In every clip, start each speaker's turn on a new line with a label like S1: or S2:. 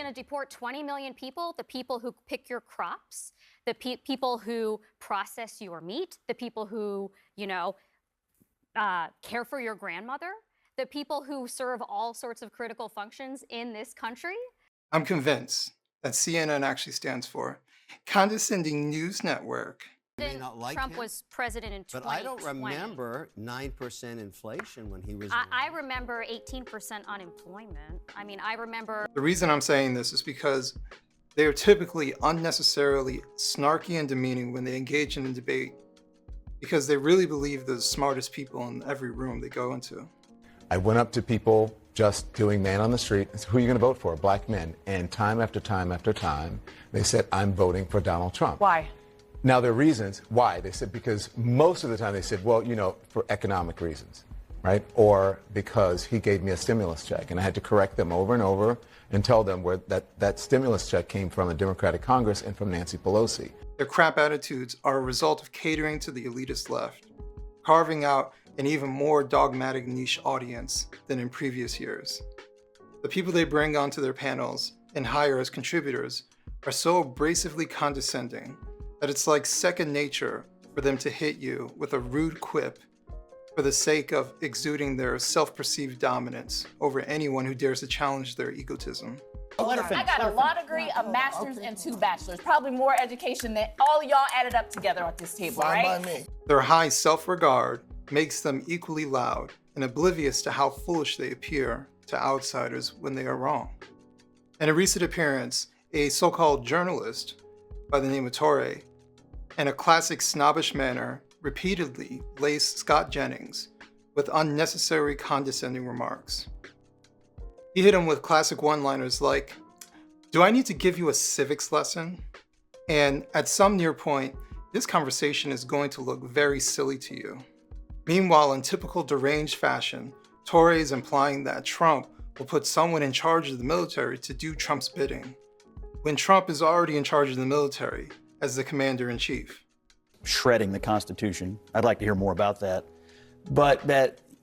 S1: going to deport 20 million people, the people who pick your crops, the people who process your meat, the people who, care for your grandmother, the people who serve all sorts of critical functions in this country?
S2: I'm convinced that CNN actually stands for Condescending News Network.
S3: May not like
S1: Trump
S3: him,
S1: was president in 2020.
S3: but I don't remember 9% inflation when he was
S1: I remember 18% unemployment. I mean, I remember...
S2: The reason I'm saying this is because they are typically unnecessarily snarky and demeaning when they engage in a debate, because they really believe they're the smartest people in every room they go into.
S4: I went up to people just doing man on the street. I said, who are you going to vote for? Black men. And time after time after time, they said, I'm voting for Donald Trump.
S5: Why?
S4: Now, their reasons, why? They said, because most of the time they said, well, for economic reasons, right? Or because he gave me a stimulus check. And I had to correct them over and over and tell them where that stimulus check came from a Democratic Congress and from Nancy Pelosi.
S2: Their crap attitudes are a result of catering to the elitist left, carving out an even more dogmatic niche audience than in previous years. The people they bring onto their panels and hire as contributors are so abrasively condescending that it's like second nature for them to hit you with a rude quip for the sake of exuding their self-perceived dominance over anyone who dares to challenge their egotism.
S5: I got a law degree, a master's, and 2 bachelors. Probably more education than all of y'all added up together at this table,
S6: Fine
S5: right?
S6: by me.
S2: Their high self-regard makes them equally loud and oblivious to how foolish they appear to outsiders when they are wrong. In a recent appearance, a so-called journalist by the name of Torre, in a classic snobbish manner, repeatedly laced Scott Jennings with unnecessary condescending remarks. He hit him with classic one-liners like, "Do I need to give you a civics lesson?" And at some near point, this conversation is going to look very silly to you. Meanwhile, in typical deranged fashion, Torre is implying that Trump will put someone in charge of the military to do Trump's bidding, when Trump is already in charge of the military as the commander-in-chief.
S7: Shredding the Constitution. I'd like to hear more about that. But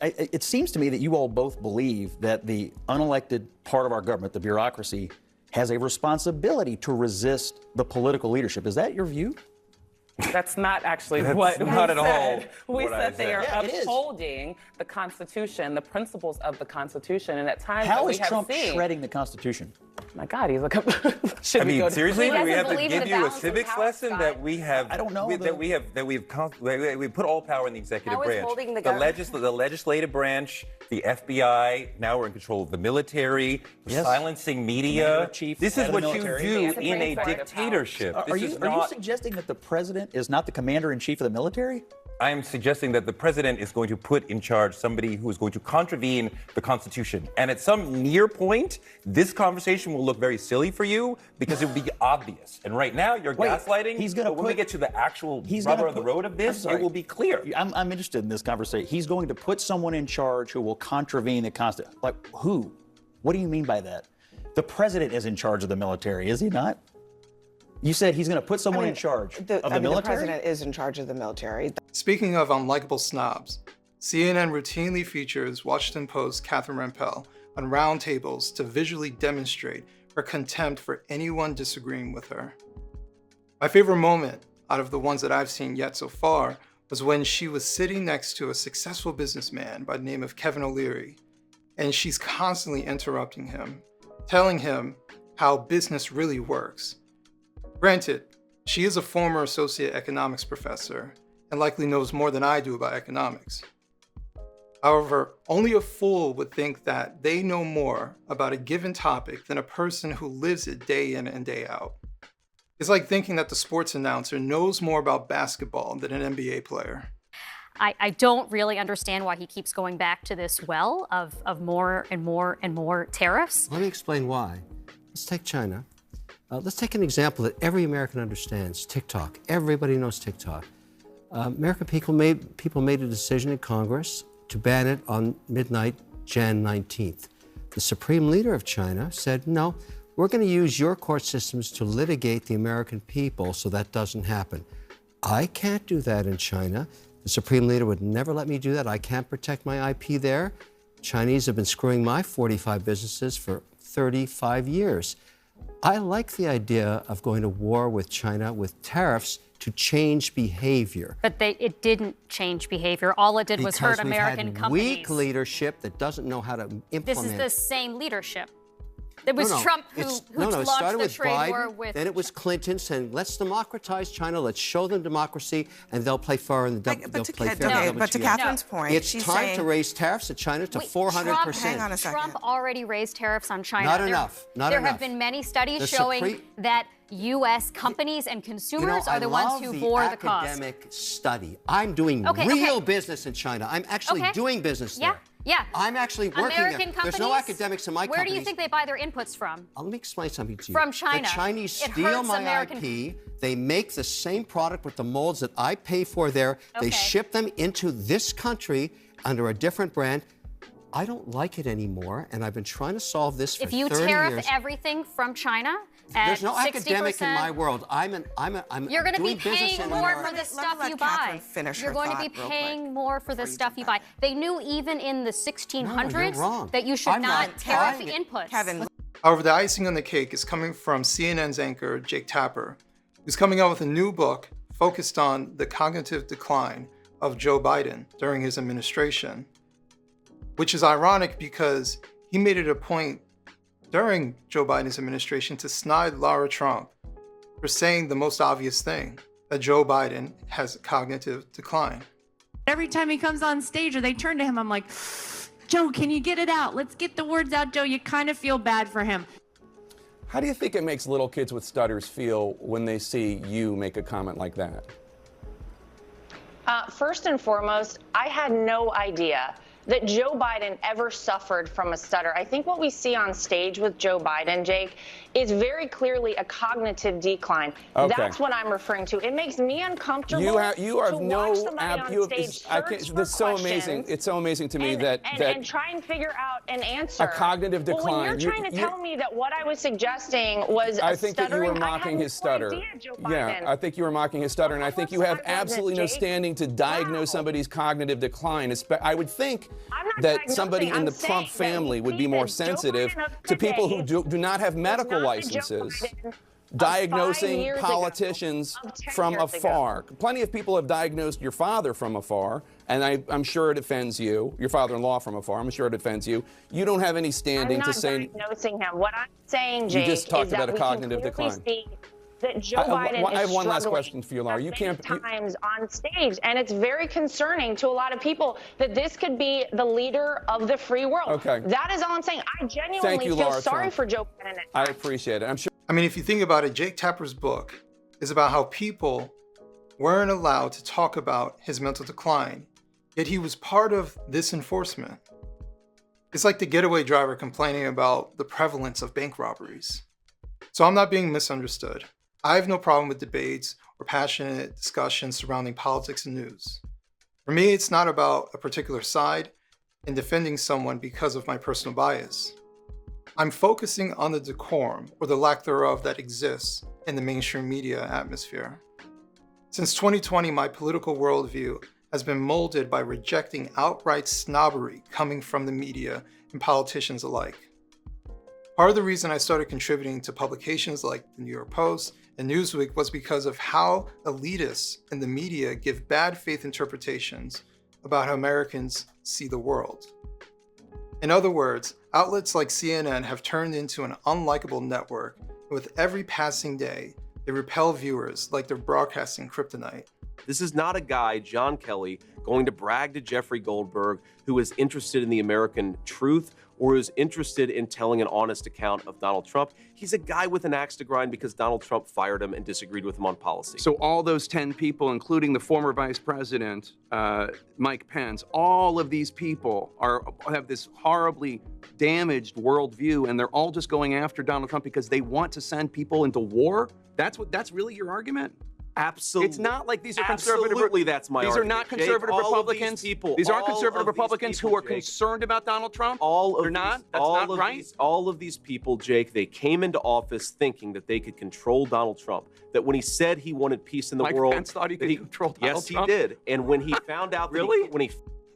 S7: it seems to me that you all both believe that the unelected part of our government, the bureaucracy, has a responsibility to resist the political leadership. Is that your view?
S8: That's not actually
S9: That's
S8: what
S9: not
S8: we
S9: at all
S8: said. We
S9: what I
S8: said they are
S7: Yeah, it is.
S8: upholding the Constitution, the principles of the Constitution, and at times
S7: How
S8: that we
S7: is
S8: have
S7: Trump
S8: seen,
S7: shredding the Constitution?
S8: my God, he's like, should
S9: I
S8: we
S9: mean,
S8: go to
S9: seriously,
S1: He
S9: do we
S1: doesn't
S9: have to
S1: believe in
S9: give
S1: the
S9: you a
S1: balance of
S9: civics
S1: power,
S9: lesson
S1: Scott.
S9: that we have?
S7: I don't know,
S9: We put all power in the executive
S10: How is
S9: branch.
S10: holding the
S9: The
S10: government-
S9: legislative branch, the FBI. Now we're in control of the military. We're
S7: Yes.
S9: silencing media.
S7: Commander-in-chief,
S9: This
S7: head
S9: is
S7: of
S9: what
S7: the
S9: you
S7: military.
S9: do
S8: It's a
S9: in a
S8: great part of
S9: dictatorship.
S7: Are
S9: This
S7: you
S9: is not.
S7: suggesting that the president is not the commander-in-chief of the military?
S9: I am suggesting that the president is going to put in charge somebody who is going to contravene the Constitution. And at some near point, this conversation will look very silly for you because it will be obvious. And right now, you're
S7: Wait,
S9: gaslighting.
S7: he's gonna
S9: but when we
S7: put-
S9: get to the actual
S7: he's
S9: rubber
S7: gonna
S9: of the
S7: put-
S9: road of
S7: I'm
S9: this,
S7: sorry.
S9: it will be clear.
S7: I'm interested in this conversation. He's going to put someone in charge who will contravene the Constitution. Like who? What do you mean by that? The president is in charge of the military, is he not? You said he's going to put someone in charge of the military?
S10: The president is in charge of the military.
S2: Speaking of unlikable snobs, CNN routinely features Washington Post Catherine Rampell on roundtables to visually demonstrate her contempt for anyone disagreeing with her. My favorite moment out of the ones that I've seen yet so far was when she was sitting next to a successful businessman by the name of Kevin O'Leary, and she's constantly interrupting him, telling him how business really works. Granted, she is a former associate economics professor and likely knows more than I do about economics. However, only a fool would think that they know more about a given topic than a person who lives it day in and day out. It's like thinking that the sports announcer knows more about basketball than an NBA player.
S1: I don't really understand why he keeps going back to this well of more and more and more tariffs.
S3: Let me explain why. Let's take China. Let's take an example that every American understands, TikTok. Everybody knows TikTok. American people made a decision in Congress to ban it on midnight, Jan 19th. The supreme leader of China said, no, we're going to use your court systems to litigate the American people so that doesn't happen. I can't do that in China. The supreme leader would never let me do that. I can't protect my IP there. Chinese have been screwing my 45 businesses for 35 years. I like the idea of going to war with China with tariffs to change behavior.
S1: But it didn't change behavior. All it did was hurt American
S3: companies.
S1: companies.
S3: Weak leadership that doesn't know how to implement.
S1: This is the same leadership. It was Trump who
S3: it
S1: launched
S3: started
S1: the
S3: with
S1: trade
S3: Biden,
S1: war with.
S3: Then it was Clinton saying, let's democratize China, let's show them democracy, and they'll play fair in the
S10: But to Catherine's point,
S3: it's time to raise tariffs at China to 400%.
S10: Hang on a second.
S1: Trump already raised tariffs on China.
S3: Not enough.
S1: There have been many studies showing that U.S. companies and consumers are the ones who bore the cost.
S3: Academic study. I'm doing real business in China. I'm actually doing business there.
S1: Yeah.
S3: I'm actually working
S1: American
S3: there. There's no academics in my company.
S1: Where do you think they buy their inputs from?
S3: Let me explain something to you.
S1: From China.
S3: The Chinese
S1: It
S3: steal
S1: hurts
S3: my
S1: American...
S3: IP. They make the same product with the molds that I pay for there. They ship them into this country under a different brand. I don't like it anymore, and I've been trying to solve this for 30 years.
S1: If you tariff everything from China at
S3: There's no
S1: 60%,
S3: academic in my world. I'm
S1: you're going to be
S3: doing business
S1: paying
S3: in
S1: more
S3: America.
S1: for the stuff you buy. You're going to be paying more for the stuff you buy. They knew even in the 1600s that you should not tariff inputs.
S10: Kevin.
S2: However, the icing on the cake is coming from CNN's anchor, Jake Tapper, who's coming out with a new book focused on the cognitive decline of Joe Biden during his administration, which is ironic because he made it a point during Joe Biden's administration to snide Lara Trump for saying the most obvious thing, that Joe Biden has cognitive decline.
S6: Every time he comes on stage or they turn to him, I'm like, Joe, can you get it out? Let's get the words out, Joe. You kind of feel bad for him.
S11: How do you think it makes little kids with stutters feel when they see you make a comment like that?
S12: First and foremost, I had no idea that Joe Biden ever suffered from a stutter. I think what we see on stage with Joe Biden, Jake, is very clearly a cognitive decline.
S11: Okay.
S12: That's what I'm referring to. It makes me uncomfortable.
S11: You have
S12: to watch somebody on stage
S11: that's so amazing. It's so amazing to me that
S12: try and figure out an answer.
S11: A cognitive decline.
S12: Well, when you're trying to tell me that what I was suggesting was
S11: I think that you were mocking his stutter. Yeah, I think you were mocking his stutter, and I think you have absolutely no standing to diagnose somebody's cognitive decline. I would think that somebody in the Trump family would be more sensitive to people who do not have medical licenses diagnosing politicians from afar. Plenty of people have diagnosed your father from afar, and I'm sure it offends you. Your father-in-law from afar. I'm sure it offends you. You don't have any standing to say.
S12: I'm not diagnosing him. What I'm saying, Jake,
S11: you just talked
S12: is
S11: about
S12: that
S11: a cognitive decline.
S12: That Joe Biden
S11: I have one last
S12: struggling
S11: question for you, Laura. You can't
S12: times on stage, and it's very concerning to a lot of people that this could be the leader of the free world.
S11: Okay.
S12: That is all I'm saying. I genuinely feel sorry for Joe Biden.
S11: I appreciate it. I'm sure.
S2: I mean, if you think about it, Jake Tapper's book is about how people weren't allowed to talk about his mental decline, yet he was part of this enforcement. It's like the getaway driver complaining about the prevalence of bank robberies. So I'm not being misunderstood. I have no problem with debates or passionate discussions surrounding politics and news. For me, it's not about a particular side and defending someone because of my personal bias. I'm focusing on the decorum, or the lack thereof, that exists in the mainstream media atmosphere. Since 2020, my political worldview has been molded by rejecting outright snobbery coming from the media and politicians alike. Part of the reason I started contributing to publications like the New York Post and Newsweek was because of how elitists in the media give bad faith interpretations about how Americans see the world. In other words, outlets like CNN have turned into an unlikable network, and with every passing day, they repel viewers like they're broadcasting kryptonite.
S13: This is not a guy, John Kelly, going to brag to Jeffrey Goldberg, who is interested in the American truth or is interested in telling an honest account of Donald Trump. He's a guy with an axe to grind because Donald Trump fired him and disagreed with him on policy.
S14: So all those 10 people, including the former vice president, Mike Pence, all of these people have this horribly damaged worldview, and they're all just going after Donald Trump because they want to send people into war? That's really your argument?
S13: Absolutely.
S14: It's not like these are conservative.
S13: Absolutely, that's my argument.
S14: These are not conservative
S13: Jake,
S14: Republicans. These aren't conservative Republicans who are concerned about Donald Trump. They're not. That's not right.
S13: All of these people, Jake, they came into office thinking that they could control Donald Trump. That when he said he wanted peace in the world,
S14: Mike Pence thought he could control Donald Trump.
S13: Yes, he did. And when he found out that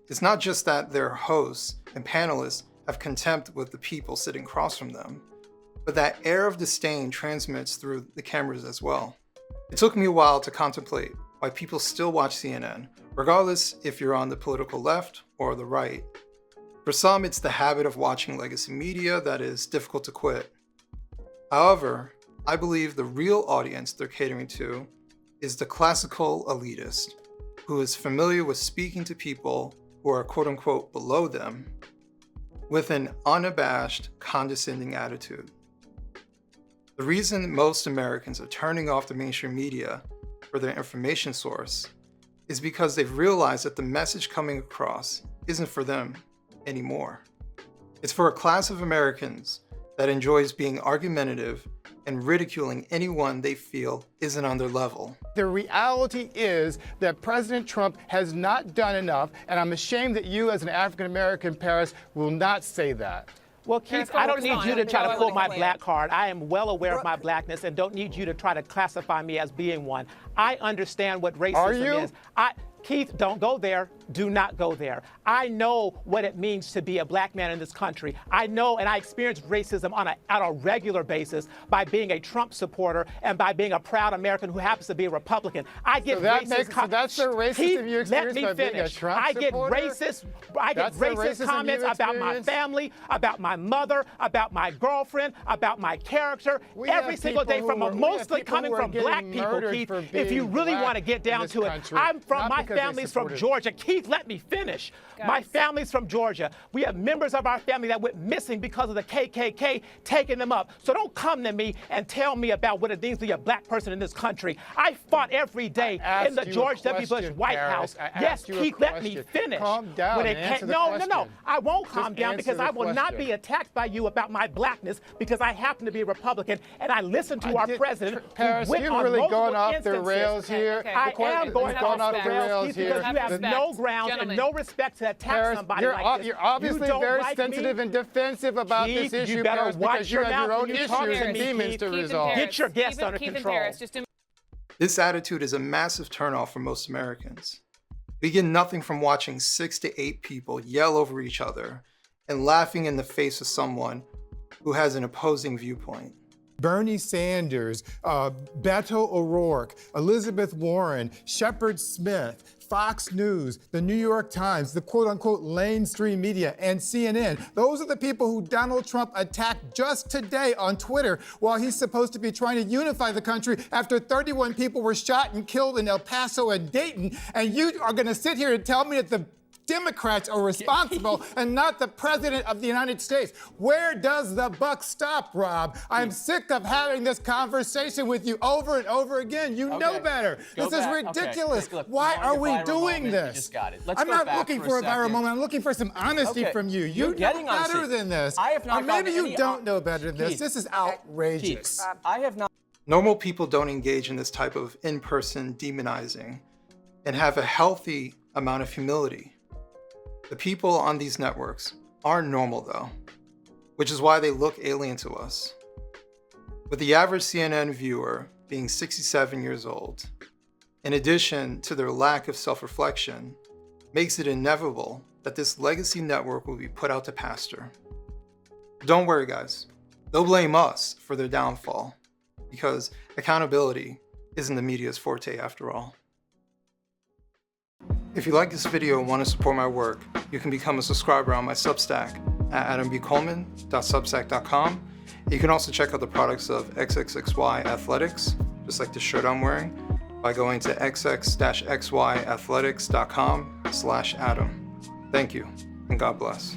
S2: It's not just that their hosts and panelists have contempt with the people sitting across from them. but that air of disdain transmits through the cameras as well. It took me a while to contemplate why people still watch CNN, regardless if you're on the political left or the right. For some, it's the habit of watching legacy media that is difficult to quit. However, I believe the real audience they're catering to is the classical elitist, who is familiar with speaking to people who are quote-unquote below them with an unabashed, condescending attitude. The reason most Americans are turning off the mainstream media for their information source is because they've realized that the message coming across isn't for them anymore. It's for a class of Americans that enjoys being argumentative and ridiculing anyone they feel isn't on their level.
S15: The reality is that President Trump has not done enough, and I'm ashamed that you, as an African-American, Paris, will not say that.
S16: Well, Keith, I don't need you to try to pull my black card. I am well aware of my blackness and don't need you to try to classify me as being one. I understand what racism is. Keith, don't go there. Do not go there. I know what it means to be a black man in this country. I know, and I experienced racism on a regular basis by being a Trump supporter and by being a proud American who happens to be a Republican. I get racist.
S15: So that's the racism you experience by being a Trump supporter?
S16: I get racist comments about my family, about my mother, about my girlfriend, about my character every single day from mostly coming from black people, Keith. If you really want to get down to it, I'm from my family's from Georgia. Keith, let me finish. Guys. My family's from Georgia. We have members of our family that went missing because of the KKK taking them up. So don't come to me and tell me about what it means to be a black person in this country. I fought every day in the George W. Bush White House. Yes, Keith, let me finish. Calm down No. I won't calm down because I will not be attacked by you about my blackness because I happen to be a Republican and I listen to our president.
S15: Paris, you've really gone off the rails here.
S16: I am going off the rails Keith, because you have no grounds and no respect to attack somebody like this.
S15: You're obviously very sensitive and defensive about this issue,
S16: you better
S15: Paris, because you have your own issues and demons to resolve.
S16: Get your guests under control.
S2: This attitude is a massive turnoff for most Americans. We get nothing from watching 6 to 8 people yell over each other and laughing in the face of someone who has an opposing viewpoint.
S15: Bernie Sanders, Beto O'Rourke, Elizabeth Warren, Shepard Smith, Fox News, the New York Times, the quote-unquote mainstream media, and CNN. Those are the people who Donald Trump attacked just today on Twitter while he's supposed to be trying to unify the country after 31 people were shot and killed in El Paso and Dayton. And you are going to sit here and tell me that the Democrats are responsible and not the President of the United States. Where does the buck stop, Rob? I'm sick of having this conversation with you over and over again. You know better. This is ridiculous.
S17: Look,
S15: why are we doing this?
S17: Just got it.
S15: I'm not looking for a viral moment. I'm looking for some honesty from you. You know better than this.
S17: I have not
S15: or maybe you don't know better than this. This is outrageous.
S17: I have not.
S2: Normal people don't engage in this type of in-person demonizing and have a healthy amount of humility. The people on these networks aren't normal though, which is why they look alien to us. With the average CNN viewer being 67 years old, in addition to their lack of self-reflection, makes it inevitable that this legacy network will be put out to pasture. Don't worry guys, they'll blame us for their downfall, because accountability isn't the media's forte after all. If you like this video and want to support my work, you can become a subscriber on my Substack at adambcoleman.substack.com. You can also check out the products of XXXY Athletics, just like the shirt I'm wearing, by going to xx-xyathletics.com/Adam. Thank you, and God bless.